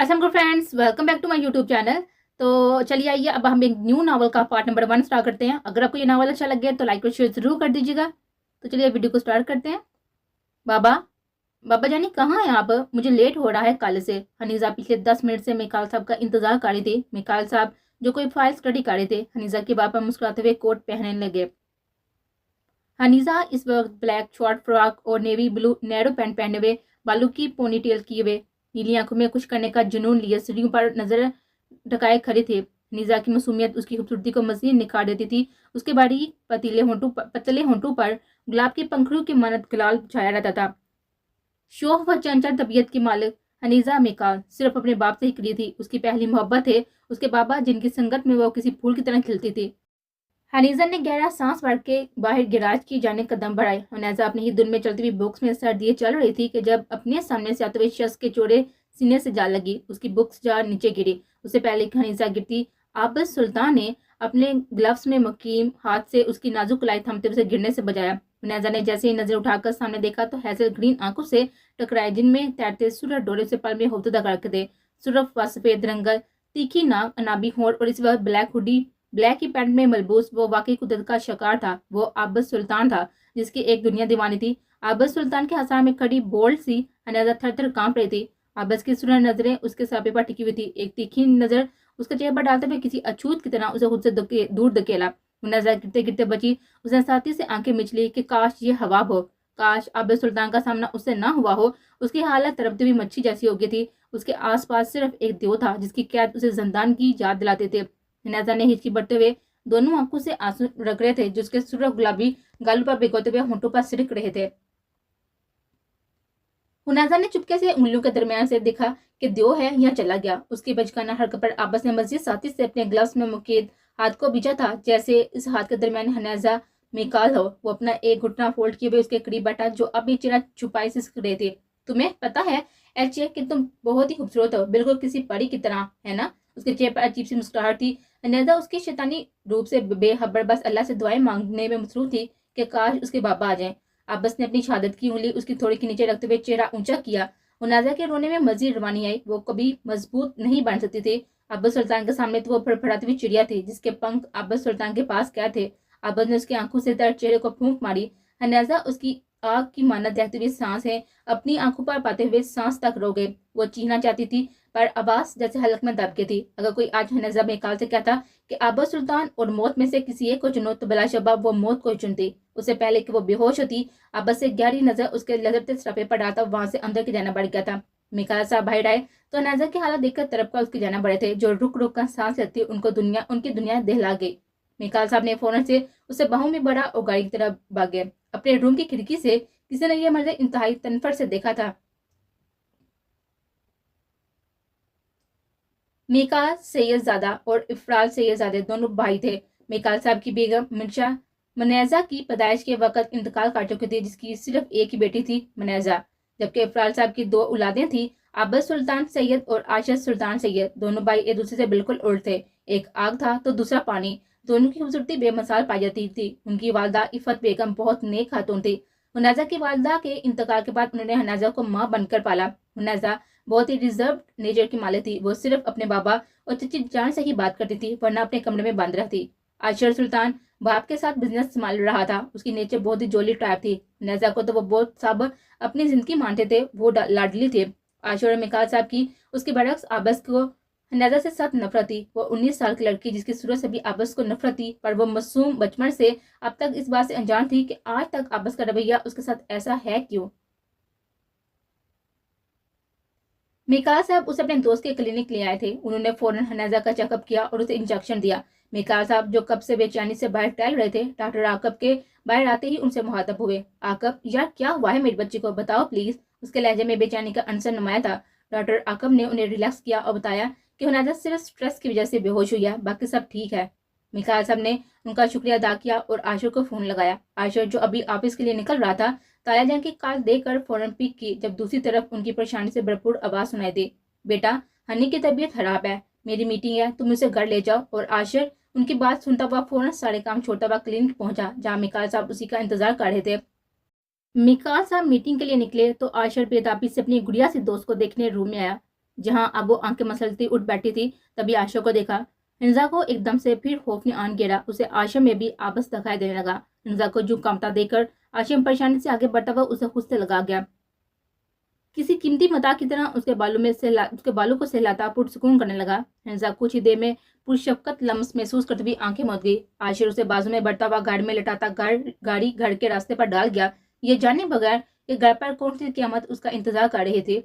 Aslam friends, welcome back to my YouTube channel. तो चलिए आइए अब हम एक न्यू नावल का पार्ट नंबर 1 स्टार्ट करते हैं। अगर आपको ये नावल अच्छा लगे तो लाइक और शेयर जरूर कर दीजिएगा। तो चलिए वीडियो को स्टार्ट करते हैं। बाबा बाबा जानी कहाँ हैं आप? मुझे लेट हो रहा है कल से। हनीजा पिछले 10 मिनट से मिकाल साहब का इंतजार कर रही थी। मिकाल साहब जो कोई फाइल स्टडी कर रहे थे। हनीजा के बाबा मुस्कुराते हुए कोट पहनने लगे। हनीजा इस वक्त ब्लैक शॉर्ट फ्रॉक और नेवी ब्लू नैरो पैंट पहने हुए, बालों की पोनीटेल किए हुए, नीली आंखों में कुछ करने का जुनून लिए सीढ़ियों पर नजर ढकाए खड़े थे। हनीजा की मासूमियत उसकी खूबसूरती को मजीद निखार देती थी। उसके बारीक पतले होंठों पर गुलाब की पंखुड़ियों की मानत गुलाल छाया रहता था। शोख व चंचल तबीयत की मालिक हनीजा मिकाल सिर्फ अपने बाप से ही करी थी। उसकी पहली मोहब्बत थे उसके बाबा, जिनकी संगत में वो किसी फूल की तरह खिलती थी। हनीजा ने गहरा सांस भर के बाहर गिराज की जाने कदम बढ़ाए। हनीजा अपनी ही धुन में चलती हुई बुक्स में सर दिए चल रही थी कि जब अपने सामने से आते हुए शख्स के चौड़े सीने से जा लगी। उसकी बुक्स जा नीचे गिरी। उससे पहले कि हनीजा गिरती, आबस सुल्तान ने अपने ग्लव्स में मुकीम हाथ से उसकी नाजुक कलाई थमते उसे गिरने से बचाया। हनीजा ने जैसे ही नजर उठाकर सामने देखा तो हैसल ग्रीन आंखों से टकराए, जिनमें तैरते सूरज डोरे से पल में होते कर थे। सुरख व सफेद रंगल, तीखी नाक, अनाबी होंठ और इस वक्त ब्लैक की पैंट में मलबूस वो वाकई कुदरत का शिकार था। वो आबस सुल्तान था जिसकी एक दुनिया दीवानी थी। आबस सुल्तान के हसार में खड़ी बोल्ड सी हनीजा थर थर कांप रही थी। आबस की सुनहरी नजरें उसके सापे पर टिकी हुई थी। एक तीखी नजर उसके चेहरे पर डालते हुए किसी अछूत की तरह उसे खुद से दूर धकेला। नजर गिरते गिरते बची। उसने साथी से आंखें मिचली कि काश ये हवा हो, काश आबस सुल्तान का सामना उससे ना हुआ हो। उसकी हालत तड़पती हुई मच्छी जैसी हो गई थी। उसके आसपास सिर्फ एक देव था जिसकी कैद उसे जिंदान की याद दिलाते थे। हनीजा ने हिचकी बढ़ते हुए दोनों आंखों से आंसू रग रहे थे, जिसके सुर्ख गुलाबी गालों पर भिगोते हुए होंठों पर सिरक रहे थे। हनीजा ने चुपके से उंगलियों के दरमियान से देखा कि देव है या चला गया। उसकी बचकाना हरकत पर आबस ने मजीद साथी से अपने ग्लव्स में मुकीद हाथ को बीचा था, जैसे इस हाथ के दरमियान हनीजा मिकाल हो। वो अपना एक घुटना फोल्ड किए हुए उसके करीब बैठा, जो अभी चेहरा छुपाई से सिक रहे थे। तुम्हें पता है एलचे कि तुम बहुत ही खूबसूरत हो, बिल्कुल किसी परी की तरह, है ना? उसके चेहरे पर अजीब सी मुस्कुराहट थी। हनीजा उसकी शैतानी रूप से बेखबर बस अल्लाह से दुआएं मांगने में मसरूफ थी कि काश उसके बाबा आ जाएं। आबस ने अपनी शहादत की उंगली उसकी थोड़ी के नीचे रखते हुए चेहरा ऊंचा किया। मुनाजा के रोने में मजीद रवानी आई। वो कभी मजबूत नहीं बन सकती थी। आबस सुल्तान के सामने तो वो फड़फड़ाती हुई चिड़िया थी जिसके पंख आबस सुल्तान के पास क्या थे। आबस ने उसकी आंखों से दर्द चेहरे को फूंक मारी। हनाजा उसकी आग की मानत देखते हुए सांस है अपनी आंखों पर पाते हुए सांस तक रो गए। वो चीखना चाहती थी पर आवाज जैसे हलक में दब गई थी। अगर कोई आज हनाजा बेकाल से कहता कि आबस सुल्तान और मौत में से किसी एक को चुनो तो बिलाशबा वो मौत को चुनती। उससे पहले कि वो बेहोश होती, आबस से गहरी नजर उसके लजरते सफ़े पर डालता वहां से अंदर की जाना बढ़ गया था। मिकाला साहब बाहर आए तो नजर की हालत देखकर तरफ का उसकी जाना बढ़े थे। जो रुक रुक कर सांस लेती उनकी दुनिया दहला गई। मिकाल साहब ने फौरन से उसे बाहों में बड़ा और गाड़ी की तरफ भागे। अपने रूम की खिड़की से किसी ने यह मंजर इंतहाई तनफर से देखा था। मिकाल सैयदजादा और इफराल सैयदजादे दोनों भाई थे। मिकाल साहब की बेगम मिर्जा मनेजा की पैदाइश के वक्त इंतकाल कर चुकी थी, जिसकी सिर्फ एक ही बेटी थी मनेजा, जबकि इफराल साहब की 2 औलादें थी, आबद सुल्तान सैयद और आशद सुल्तान सैयद। दोनों भाई एक दूसरे से बिल्कुल उल्ट थे। एक आग था तो दूसरा पानी। दोनों की खूबसूरती बेमिसाल पाई जाती थी। उनकी वालदा इफत बेगम बहुत नेक खातून थी। हुनैजा की वालदा के इंतकाल के बाद उन्होंने हुनैजा को माँ बनकर पाला। हुनैजा बहुत ही रिजर्व नेचर की मालिक थी। वो सिर्फ अपने बाबा और चची जान से ही बात करती थी, वरना अपने कमरे में बंद रहती। आशर सुल्तान बाप के साथ बिजनेस संभाल रहा था। उसकी नेचर बहुत ही जोली टाइप थी। हुनैजा को तो वो बहुत सब अपनी जिंदगी मानते थे। वो लाडली थे। आशर और मिकाल साहब की उसके बरक्स आबस को हनाजा से सख्त नफरत थी। वो 19 साल की लड़की जिसकी सूरत से भी आबस को नफरत थी, पर वो मासूम बचपन से अब तक इस बात से अनजान थी कि आज तक आबस का रवैया उसके साथ ऐसा है क्यों। मिकाल साहब उसे अपने दोस्त के क्लिनिक ले आए थे। उन्होंने फौरन हनाजा का चेकअप किया और उसे इंजेक्शन दिया। मिकाल साहब जो कब से बेचैनी से बाहर टहल रहे थे, डॉक्टर आकब के बाहर आते ही उनसे मुखातब हुए। आकब, यार क्या हुआ है मेरे बच्चे को, बताओ प्लीज। उसके लहजे में बेचैनी का अंसर नुमाया था। डॉक्टर आकब ने उन्हें रिलैक्स किया और बताया कि हुनैजा सिर्फ स्ट्रेस की वजह से बेहोश हुई है, बाकी सब ठीक है। मिकाल साहब ने उनका शुक्रिया अदा किया और आशर को फोन लगाया। आशर जो अभी ऑफिस के लिए निकल रहा था, ताया जान की कॉल देकर फौरन पिक की, जब दूसरी तरफ उनकी परेशानी से भरपूर आवाज सुनाई दी। बेटा, हनी की तबीयत खराब है, मेरी मीटिंग है, तुम उसे घर ले जाओ। और आशर उनकी बात सुनता हुआ फौरन सारे काम छोड़ता हुआ क्लिनिक पहुंचा, जहाँ मिकाल साहब उसी का इंतजार कर रहे थे। मिकाल साहब मीटिंग के लिए निकले तो आशर बेताबी से अपनी गुड़िया से दोस्त को देखने रूम में आया। जहां अब वो आंखें मसलती उठ बैठी थी, तभी आशा को देखा। हिंजा को एकदम से फिर खौफ ने आन घेरा। उसे आशा में भी आबस दिखाई देने लगा। हिंजा को जो कांपता देखकर आशिम परेशानी से आगे बढ़ता हुआ उसे खुद से लगा गया। किसी कीमती मता की तरह उसके बालों को सहलाता पुरसुकून करने लगा। हिंजा कुछ ही देर में पुरशफकत लम्स महसूस करती हुई आंखें मूंद गई। आशिर उसे बाजू में बढ़ता हुआ गाड़ी में लटाता गाड़ी घर के रास्ते पर डाल गया, ये जाने बगैर कि घर पर कौन सी क़यामत उसका इंतजार कर रही थी।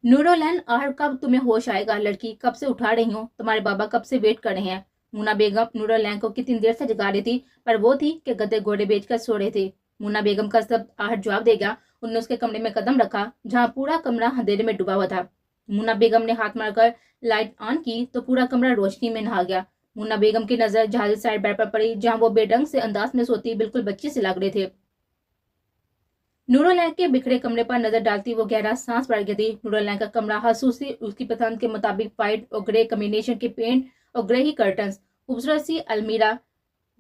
नूरोलैन, आहर कब तुम्हें होश आएगा? लड़की, कब से उठा रही हूँ, तुम्हारे बाबा कब से वेट कर रहे हैं। मुन्ना बेगम नूरोलैन को कितनी देर से जगा रही थी, पर वो थी कि गधे घोड़े बेचकर सो रहे थे। मुन्ना बेगम का सब आहर जवाब देगा। उन्होंने उसके कमरे में कदम रखा, जहाँ पूरा कमरा अंधेरे में डूबा हुआ था। मुन्ना बेगम ने हाथ मारकर लाइट ऑन की तो पूरा कमरा रोशनी में नहा गया। मुन्ना बेगम की नजर जहाज साइड बेड पर पड़ी, जहाँ वो बेढंग से अंदाज में सोती बिल्कुल बच्ची से लग रहे थे। नूरोलैन के बिखरे कमरे पर नजर डालती वो गहरा सांस भर गई थी। नूरोलैन का कमरा हसूसी उसकी पसंद के मुताबिक व्हाइट और ग्रे कॉम्बिनेशन के पेंट और ग्रे ही कर्टन्स, खूबसूरत सी अलमीरा,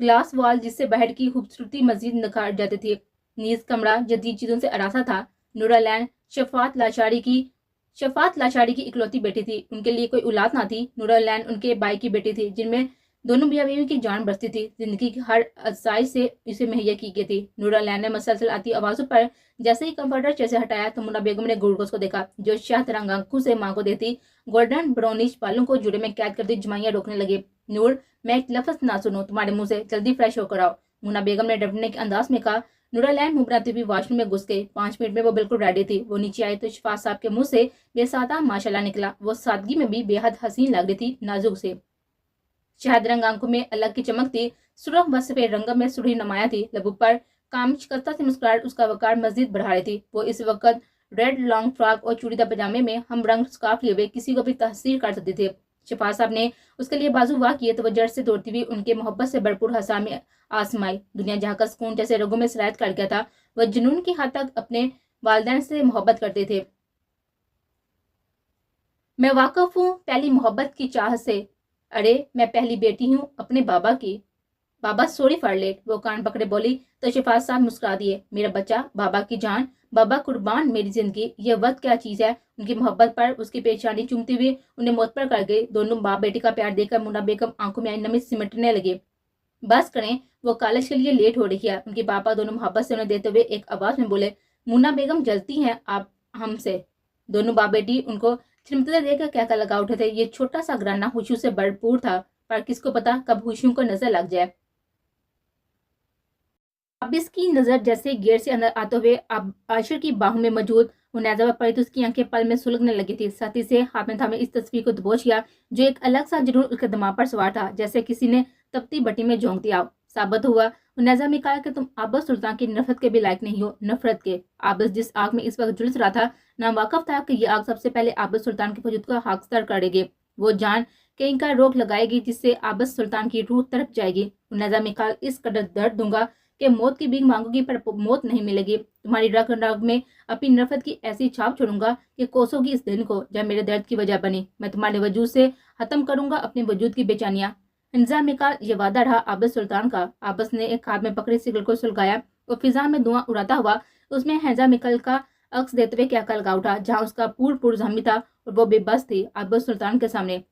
ग्लास वॉल जिससे बाहर की खूबसूरती मजीद निखार जाती थी। नीज कमरा जदीद चीजों से अरासा था। नूरोलैन शफात लाशारी की इकलौती बेटी थी। उनके लिए कोई औलाद ना थी। नूरोलैन उनके भाई की बेटी थी, जिनमें दोनों मियाँ बीवी की जान बसती थी। जिंदगी की हर असाई से इसे मुहैया की गई थी। नूरोलैन ने मसलसल आती आवाजों पर जैसे ही कंफर्टर चेयर से हटाया तो मुन्ना बेगम ने गुलगोस को देखा, जो शाह तरंग आंखों से मां को देती गोल्डन ब्राउनिश बालों को जुड़े में कैद करती जमाइयां रोकने लगे। नूर, मैं एक लफ्ज ना सुनूं तुम्हारे मुंह से, जल्दी फ्रेश होकर आओ, मुन्ना बेगम ने डरने के अंदाज में कहा। नूरोलैन मुंह बनाती हुई वॉशरूम में घुस गई। 5 मिनट में वो बिल्कुल रेडी थी। वो नीचे आई तो शफात साहब के मुंह से बेसादा माशाल्लाह निकला। वो सादगी में भी बेहद हसीन लग रही थी, नाजुक से। शहद रंग आंखों में अलग की चमक थी। सुर्ख व सफेद रंग में सुरही नुमाया थी। लबों पर कामचकता से मुस्कुराहट उसका वकार मजीद बढ़ा रही थी। वो इस वक्त रेड लॉन्ग फ्रॉक और चूड़ीदार पजामे में हम रंग स्कार्फ लिए हुए किसी को भी तहसीर कर सकते थे। शफा साहब ने उसके लिए बाजू वाह किए तो वह जड़ से दौड़ती हुई उनके मोहब्बत से भरपूर हंसा में आसमाई। दुनिया जहाँ का सुकून जैसे रगों में सरायत कर गया था। वह जुनून की हद तक अपने वालिदैन से मोहब्बत करते थे। मैं वाकिफ हूँ पहली मोहब्बत की चाह से। अरे मैं पहली बेटी हूँ अपने बाबा की। बाबा सॉरी फॉर लेट, वो कान पकड़े बोली तो शफात साहब मुस्कुरा दिए। मेरा बच्चा, बाबा की जान, बाबा कुर्बान मेरी जिंदगी, ये वक्त क्या चीज है। उनकी मोहब्बत पर उसकी पेशानी चूमती हुई उन्हें मौत पर कर गई। दोनों बाप बेटी का प्यार देखकर मुन्ना बेगम आंखों में आई नमी सिमटने लगे। बस करें, वो कॉलेज के लिए लेट हो रही है। उनके पापा दोनों मोहब्बत से उन्हें देते हुए एक आवाज में बोले। मुन्ना बेगम जलती हैं आप हमसे। दोनों बाप बेटी उनको चिमटते देखकर कहकर लगा उठे थे। ये छोटा सा घराना खुशियों से भरपूर था, पर किसको पता कब खुशियों को नजर लग जाए। अब इसकी नजर जैसे गेट से अंदर आते हुए अब आशिर की बाहों में मौजूद मुनाजा पर पड़ी तो उसकी आंखें पल में सुलगने लगी थी। साथी से हाथ में थामे इस तस्वीर को दबोच किया, जो एक अलग सा जुनून उसके दिमाग पर सवार था, जैसे किसी ने तपती भट्टी में झोंक दिया। साबित हुआ मुनाजा में कहा कि तुम आबस सुल्तान की नफरत के भी लायक नहीं हो, नफरत के। आबस जिस आग में इस वक्त झुलस रहा था, ना वाकफ था कि यह आग सबसे पहले आबस सुल्तान के वजूद का हकदार करेगी। वो जान के इनका रोक लगाएगी, जिससे आबस सुल्तान की रूह तड़प जाएगी। मुनाजा में कहा, इस कदर दर्द दूंगा कि मौत की भीख मांगोगी पर मौत नहीं मिलेगी। तुम्हारी रग रग में अपनी नफरत की ऐसी छाप छोड़ूंगा कि कोसोगी इस दिन को जब मेरे दर्द की वजह बनी। मैं तुम्हारे वजूद से खत्म करूंगा अपने वजूद की बेचैनियां। हिंजा में का ये वादा रहा आबस सुल्तान का। आबस ने एक हाथ में पकड़ी सिगरेट को सुलगाया और फिजा में धुआं उड़ाता हुआ उसमें हैजा मिकल का अक्स देते हुए क्या लगा उठा, जहाँ उसका पुरजहमी था और वो बेबस थी आबस सुल्तान के सामने।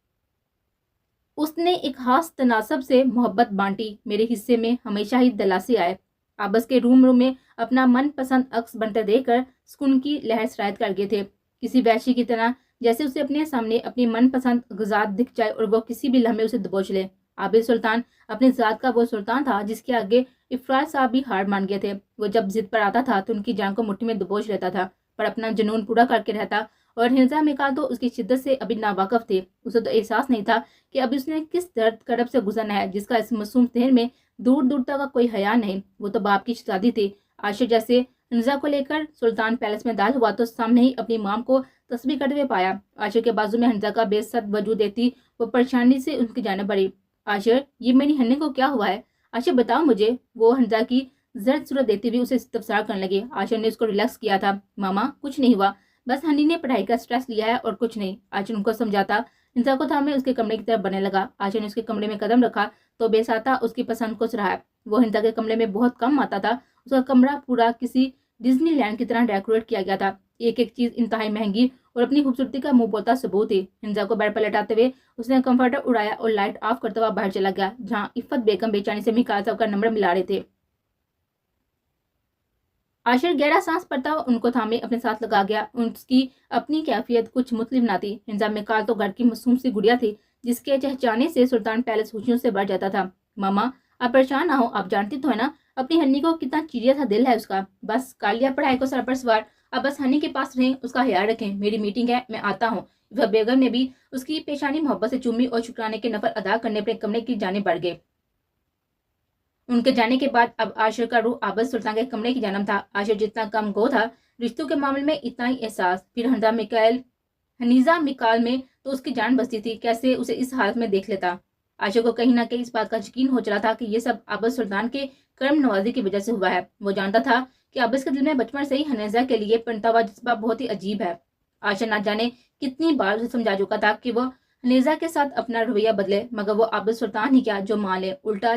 उसने एक खास तनासब से मोहब्बत बांटी, मेरे हिस्से में हमेशा ही दलासी आए। आबस के रूम में अपना मनपसंद अक्स बनते देखकर सुकून की लहर सरायत कर गए थे, किसी वैशी की तरह, जैसे उसे अपने सामने अपनी मनपसंद गुजात दिख जाए और वो किसी भी लम्हे उसे दबोच ले। आबिद सुल्तान अपनी जात का वो सुल्तान था जिसके आगे इफराज साहब भी हार मान गए थे। वो जब जिद पर आता था तो उनकी जान को मुट्ठी में दबोच लेता था, पर अपना जुनून पूरा करके रहता। और हिंजा मिकाल तो उसकी शिद्दत से अभी नावाकफ थे। उसे तो एहसास नहीं था कि अभी उसने किस दर्द करब से गुजरना है, जिसका इस मासूम शहर में दूर दूर तक कोई हया नहीं। वो तो बाप की शादी थी। आशिर जैसे हिंजा को लेकर सुल्तान पैलेस में दाल हुआ तो सामने ही अपनी माम को तस्बीह करते हुए पाया। आशिर के बाजू में हिंजा का बेसद वजूद देखती वो परेशानी से उनकी जाने पड़ी। आशिर, ये मेरी हन्ने को क्या हुआ है? आशिर बताओ मुझे। वो हिंजा की जर्द सूरत देखते हुए उसे इस्तफसार करने लगे। आशिर ने उसको रिलैक्स किया था। मामा, कुछ नहीं हुआ, बस हनी ने पढ़ाई का स्ट्रेस लिया है और कुछ नहीं। आशिर उनको समझाता हिंसा को थामे उसके कमरे की तरफ बनने लगा। आशिर ने उसके कमरे में कदम रखा तो बेसाता उसकी पसंद को सराहा। वो हिंसा के कमरे में बहुत कम आता था। उसका कमरा पूरा किसी डिज्नीलैंड की तरह डेकोरेट किया गया था। एक एक चीज इंतहाई महंगी और अपनी खूबसूरती का मुंह बोलता सबूत थी। हिंजा को बेड पर लेटाते हुए उसने कंफर्टर उड़ाया और लाइट ऑफ करते हुए बाहर चला गया, जहाँ इफ्फत बेगम बेचानी से मिकाल साहब का नंबर मिला रहे थे। आशिर गहरा सांस पड़ता हुआ उनको थामे अपने साथ लगा गया। उसकी अपनी कैफियत कुछ मुख्तलिफ ना थी। हिंजा मिकाल तो घर की मासूम सी गुड़िया थी, जिसके चहचाने से सुल्तान पैलेस खुशियों से भर जाता था। मामा, आप परेशान ना हो, आप जानती तो है ना अपनी हनी को कितना चिड़िया सा दिल है उसका। बस कर लिया पढ़ाई को सर पर सवार, अब बस हनी के पास रहें, उसका ख्याल रखें। मेरी मीटिंग है, मैं आता हूँ। वह बेगम ने भी उसकी पेशानी मोहब्बत से चूमी और शुक्राने के नफर अदा करने अपने कमरे की जाने बढ़ गए। उनके जाने के बाद अब आशिर का रूह आबद सुल्तान के कमरे की जानब था। आशिर जितना कम गो था रिश्तों के मामले में, इतना ही एहसास। फिर हनीजा मिकाल में तो उसकी जान बसती थी, कैसे उसे इस हालत में देख लेता। आशिर को कहीं ना कहीं इस बात का यकीन हो चला था कि ये सब आबद सुल्तान के कर्म नवाजी की वजह से हुआ है। वो जानता था कि आबद के दिल में बचपन से ही हनीजा के लिए पनता हुआ जज्बा बहुत ही अजीब है। आशिर ना जाने कितनी बार उसे समझा चुका था कि वो हनीजा के साथ अपना रवैया बदले, मगर वो आबद सुल्तान ही क्या जो मान ले। उल्टा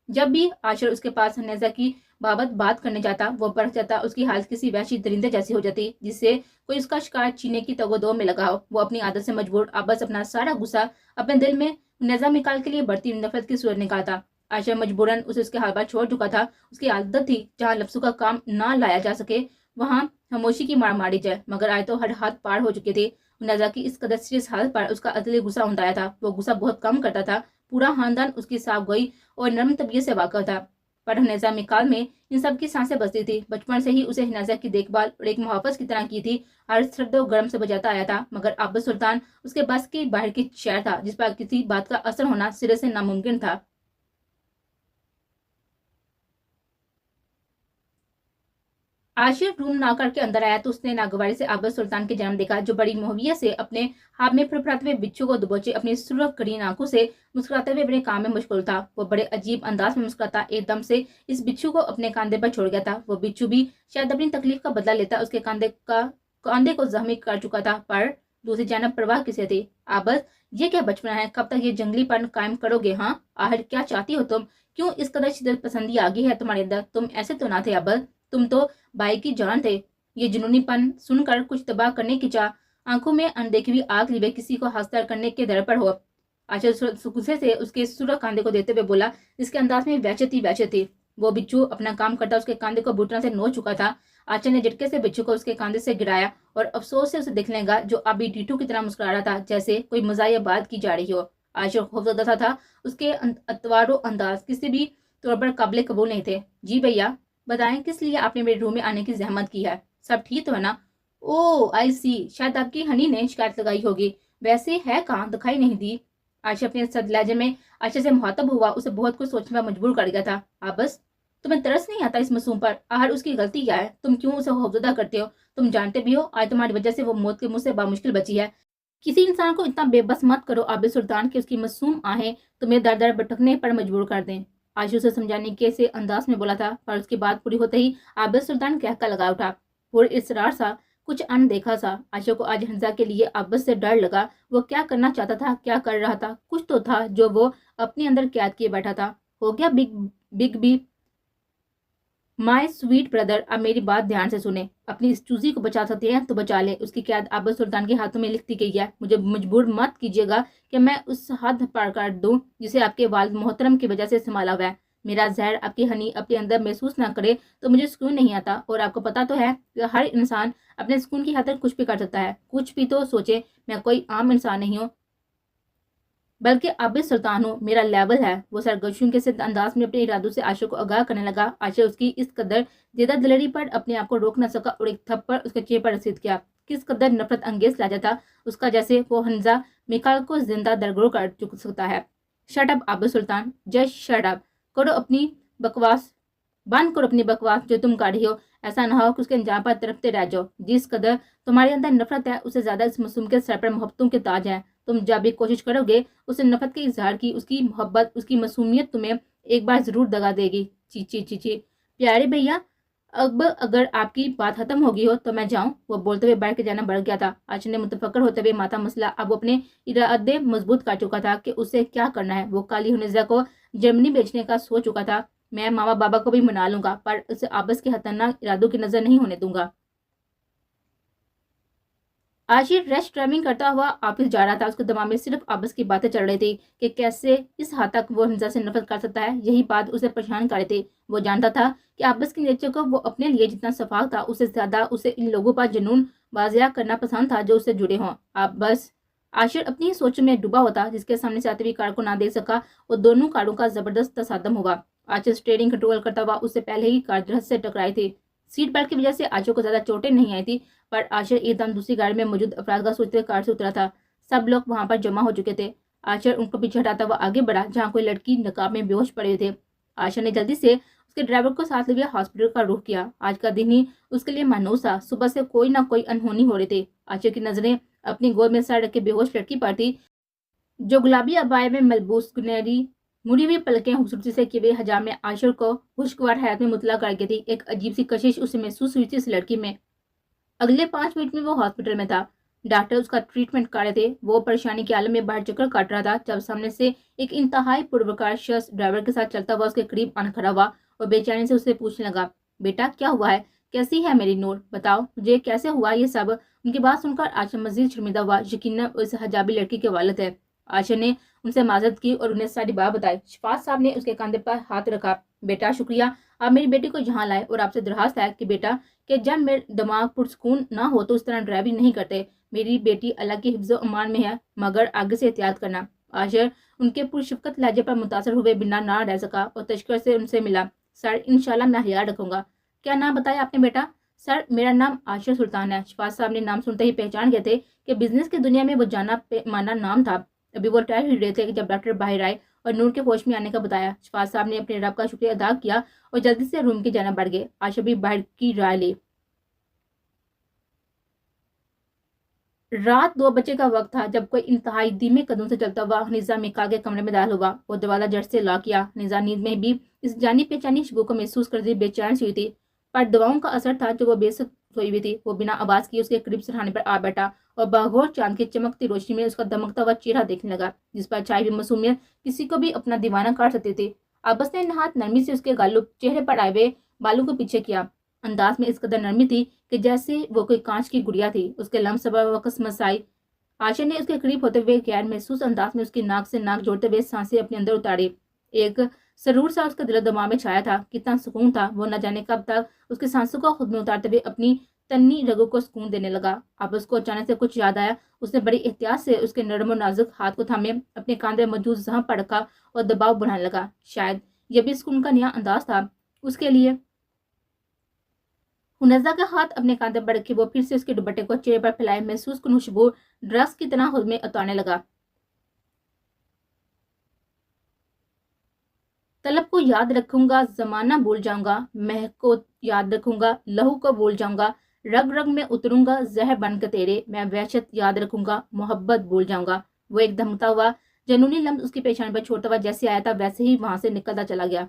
जब भी आशिर उसके पास हनीजा की बाबत बात करने जाता, वो बढ़ जाता। उसकी हालत किसी वहशी दरिंदे जैसी हो जाती, जिससे कोई उसका शिकार छीनने की तगोदो में लगा हो। वो अपनी आदत से मजबूर आबद अपना सारा गुस्सा अपने दिल में हनीजा मिकाल के लिए बढ़ती नफरत की सूरत निकालता। आशिर मजबूरन उसे उसके हाल पर छोड़ चुका था। उसकी आदत थी जहाँ लफ्जों का काम ना लाया जा सके वहाँ खामोशी की मार मारी जाए, मगर आज तो हर हाथ पार हो चुके थे। हनीजा की इस कदर सीरियस हालत पर उसका अजली गुस्सा उमड़ाया था। वो गुस्सा बहुत कम करता था। पूरा खानदान उसकी साफ गोई और नरम तबीयत से वाकिफ था, पर हनीजा मिकाल में इन सब की सांसें बसती थी। बचपन से ही उसे हनीजा की देखभाल और एक मुहाफिज की तरह की थी। हर सर्द और गर्म से बजाता आया था, मगर आबद सुल्तान उसके बस के बाहर की शहर था, जिस पर किसी बात का असर होना सिरे से नामुमकिन था। आशिर रूम ना करके अंदर आया तो उसने नागवारी से आबद सुल्तान के जन्म देखा, जो बड़ी मोहवियत से अपने हाथ में फड़फड़ाते हुए बिच्छू को दबोचे अपनी सुर्ख करीन आंखों से मुस्कुराते हुए अपने काम में मशगूल था। वो बड़े अजीब अंदाज में मुस्कुराता एकदम से इस बिच्छू को अपने कांधे पर छोड़ गया था। वो बिच्छू भी शायद अपनी तकलीफ का बदला लेता उसके कांधे को जख्मी कर चुका था, पर दूसरी जानब परवाह किसे थी। आबद, ये क्या बचपना है, कब तक ये जंगलीपन कायम करोगे? हाँ, आखिर क्या चाहती हो तुम? क्यों इस कदर शिद्दत पसंदी आ गई है तुम्हारे अंदर? तुम ऐसे तो ना थे आबद, तुम तो भाई की जान थे। ये जुनूनीपन सुनकर कुछ तबाह करने की चाह आंखों में अनदेखी हुई आग लिबे किसी को हंसतर करने के दर पर हो। आशा गुस्से से उसके सुरख कांधे को देते हुए बोला, जिसके अंदाज में वहशत थी। वो बिच्छू अपना काम करता उसके कांधे को बुटना से नोच चुका था। आचा ने झटके से बिच्छू को उसके कांधे से गिराया और अफसोस से उसे देखने लगा, जो अभी टीटू की तरह मुस्कुरा रहा था, जैसे कोई मजाया बात की जा रही हो। आशा खौफजदा था। उसके अतवारो अंदाज किसी भी तौर पर काबिल कबूल नहीं थे। जी भैया, बताएं किस लिए आपने मेरे रूम में आने की जहमत की है? सब ठीक तो है ना? ओ आई सी, शायद आपकी हनी ने शिकायत लगाई होगी। वैसे है कहाँ, दिखाई नहीं दी। आयशा अपने सद लहजे में आयशा से मुहातब हुआ, उसे बहुत कुछ सोचने पर मजबूर कर गया था। आप बस, तुम्हें तरस नहीं आता इस मासूम पर? आखिर उसकी गलती क्या है? तुम क्यों उसे खौफजदा करते हो? तुम जानते भी हो आज तुम्हारी वजह से वो मौत के मुंह से बामुश्किल बची है। किसी इंसान को इतना बेबस मत करो आबिद सुल्तान कि उसकी मासूम आहें तुम्हें दर दर भटकने पर मजबूर कर दें। आशु से समझाने के से अंदाज में बोला था, पर उसकी बात पूरी होते ही आबिद सुल्तान कहका लगा उठा। और इसरार सा, कुछ अनदेखा सा। आशु को आज हंजा के लिए आबिद से डर लगा। वो क्या करना चाहता था, क्या कर रहा था? कुछ तो था जो वो अपने अंदर कैद किए बैठा था। हो गया big big be my sweet brother, अब मेरी बात ध्यान से सुने। अपनी इस चूजी को बचा सकते हैं तो बचा ले। उसकी कैद आबिद सुल्तान के हाथों में लिखती गई है। मुझे मजबूर मत कीजिएगा कि मैं उस हद पार कर दूं जिसे आपके वालिद मोहतरम की वजह से संभाला हुआ है। मेरा जहर आपकी हनी अपने अंदर महसूस ना करे तो मुझे सुकून नहीं आता। और आपको पता तो है कि हर इंसान अपने सुकून की खातिर कुछ भी कर सकता है। कुछ भी तो सोचे, मैं कोई आम इंसान नहीं हूँ, बल्कि आबिद सुल्तान हूँ। मेरा लेवल है। वो सरगोशियों के सिद्ध अंदाज में अपने इरादों से आशा को आगाह करने लगा। आशा उसकी इस कदर ज्यादा दिलेरी पर अपने आप को रोक न सका और एक थप्पड़ उसके चेहरे पर रसीद किया। किस कदर नफरत अंगेज लहजा था उसका, जैसे वो हंजा मिकाल को जिंदा दरगोर कर चुक सकता है। शट अप आबिद सुल्तान, जस्ट शट अप। करो अपनी बकवास, बंद करो अपनी बकवास जो तुम कर रही हो। ऐसा ना हो कि उसके अंजाम पर तड़पते रह जाओ। जिस कदर तुम्हारे अंदर नफरत है उससे ज्यादा इस मासूम के सर पर मोहब्बतों के ताज हैं। तुम जब भी कोशिश करोगे उसे नफरत के इजहार की, उसकी मोहब्बत, उसकी मासूमियत तुम्हें एक बार जरूर दगा देगी। चीची चीची प्यारे भैया, अब अगर आपकी बात खत्म होगी हो तो मैं जाऊं? वो बोलते हुए बैठ के जाना बढ़ गया था। आशा ने मुतफक्कर होते हुए माथा मसला अब वो अपने इरादे मजबूत कर चुका था कि उसे क्या करना है। वो काली हुनैजा को जर्मनी बेचने का सोच चुका था। मैं मामा बाबा को भी मना लूंगा, पर उसे आपस के खतरनाक इरादों की नजर नहीं होने दूंगा। आशिर रैश ड्राइविंग करता हुआ ऑफिस जा रहा था। उसके दिमाग में सिर्फ आपस की बातें चल रही थी कि कैसे इस हद तक वो हिंसा से नफरत कर सकता है। यही बात उसे परेशान कर रही थी। वो जानता था कि आपस की नेचर को वो अपने लिए जितना शफाक था, उससे ज्यादा उसे इन लोगों पर जुनून बाजिया करना पसंद था जो उससे जुड़े हों। आप बस आशिर अपनी ही सोच में डूबा होता, जिसके सामने से आती हुई कार को ना देख सका और दोनों कारों का जबरदस्त तसादम हुआ। आशिर स्टीयरिंग कंट्रोल करता हुआ उससे पहले ही कार दरख्त से टकराई थी। सीट बेल्ट की वजह से आशिर को ज्यादा चोटें नहीं आई थी, पर आशिर एकदम दूसरी गाड़ी में मौजूद अफराद का सोचते कार से उतरा था। सब लोग वहां पर जमा हो चुके थे। आशिर उनको पीछे हटाता हुआ आगे बढ़ा, जहाँ कोई लड़की नकाब में बेहोश पड़े थे। आशिर ने जल्दी से उसके ड्राइवर को साथ लिए हॉस्पिटल का रुख किया। आज का दिन ही उसके लिए मायूस था। सुबह से कोई ना कोई अनहोनी हो रही थी। आशिर की नजरें अपनी गोद में सर रख के बेहोश लड़की पर थी, जो गुलाबी अबाए में मलबूस गुनहरी मुड़ी हुई पलकें खूबसूरती से किए हुए हजाम में आशिर को खुशगवार हैरत में मुतला कर गई थी। एक अजीब सी कशिश उसे महसूस हुई थी इस लड़की में। अगले 5 मिनट में वो हॉस्पिटल में था। डॉक्टर उसका ट्रीटमेंट कर रहे थे। वो परेशानी के आलम में बाहर चक्कर काट रहा था जब सामने से एक इंतहाई पुरवकार शख्स ड्राइवर के साथ चलता हुआ उसके करीब आन खड़ा हुआ और बेचैनी से उससे पूछने लगा, बेटा क्या हुआ है? कैसी है मेरी नूर? बताओ मुझे कैसे हुआ ये सब? उनकी बात सुनकर आशिर मजीद शर्मिंदा हुआ। यकीनन उस हजाबी लड़की के वालिद है। आशिर ने उनसे माजरत की और उन्हें सारी बात बताई। शफात साहब ने उसके कंधे पर हाथ रखा। बेटा शुक्रिया, आप मेरी बेटी को यहाँ लाए और आपसे दरखास्त है कि बेटा कि जब मेरे दिमाग पुरसकून ना हो तो इस तरह ड्राइविंग नहीं करते। मेरी बेटी अल्लाह के हिफ्ज़ अमान में है, मगर आगे से एहतियात करना। आशिर उनके पुरशफ़क़त लहजे पर मुतासर हुए बिना ना रह सका और तशक्कर से उनसे मिला। सर इंशाल्लाह मैं ख्याल रखूंगा। क्या नाम बताया आपने बेटा? सर मेरा नाम आशिर सुल्तान है। शफात साहब ने नाम सुनते ही पहचान गए थे कि बिजनेस की दुनिया में वो जाना माना नाम था। अभी वो रिटायर ही रहे थे कि जब डॉक्टर बाहर आए और नूर के होश में आने का बताया। शफात साहब ने अपने रब का शुक्रिया अदा किया और जल्दी से रूम की जाना बढ़ गए। आशिर भी बाहर की राय ली। रात 2 बजे का वक्त था जब कोई इंतहाई धीमे कदम से चलता हुआ निज़ा मिका के कमरे में दाखिल हुआ और दरवाजा जड़ से लॉक किया। निज़ा नींद में भी इस जानी पहचानी खुशबू को महसूस करती बेचैन सी हुई थी, पर दवाओं का असर था जो वो बेसुध सोई हुई थी। वो बिना आवाज किए उसके करीब सिरहाने पर आ बैठा और बागोर चांद की चमकती रोशनी में उसका दमकता हुआ चेहरा देखने लगा, जिस पर छाई हुई मासूमियत किसी को भी अपना दीवाना काट सकती थी। आपस ने हाथ नरमी से उसके गालों चेहरे पर आए हुए बालों को पीछे किया। अंदाज में इस कदर नरमी थी कि जैसे वो कोई कांच की गुड़िया थी। उसके लम्सबा वकस मसाई। आशिर ने उसके करीब होते हुए गैर महसूस अंदाज में उसकी नाक से नाक जोड़ते हुए सांसें अपने अंदर उतारी। एक सरूर सा उसके दिल दिमाग में छाया था। कितना सुकून था। वो न जाने कब तक उसके सांसों को खुद में उतारते हुए अपनी तन्नी रगों को सुकून देने लगा। अब उसको अचानक से कुछ याद आया। उसने बड़ी एहतियात से उसके नरम और नाजुक हाथ को थामे अपने कांधे मौजूद जहां पर रखा और दबाव बढ़ाने लगा। शायद यह भी सुकून का नया अंदाज था उसके लिए। हुनैजा का हाथ अपने कांधे पर रखे वो फिर से उसके दुपट्टे को चेहरे पर फैलाए महसूस कुन खुशबू ड्रग्स की तरह खुद में उतारने लगा। तलब को याद रखूंगा, जमाना भूल जाऊंगा, महक को याद रखूंगा, लहू को भूल जाऊंगा, रग रग में उतरूंगा जहर बनकर तेरे, मैं वहशत याद रखूंगा, मोहब्बत भूल जाऊंगा। वो एक धमकता हुआ जनूनी लम्स उसकी पेशानी पर छोड़ता हुआ जैसे आया था वैसे ही वहां से निकलता चला गया।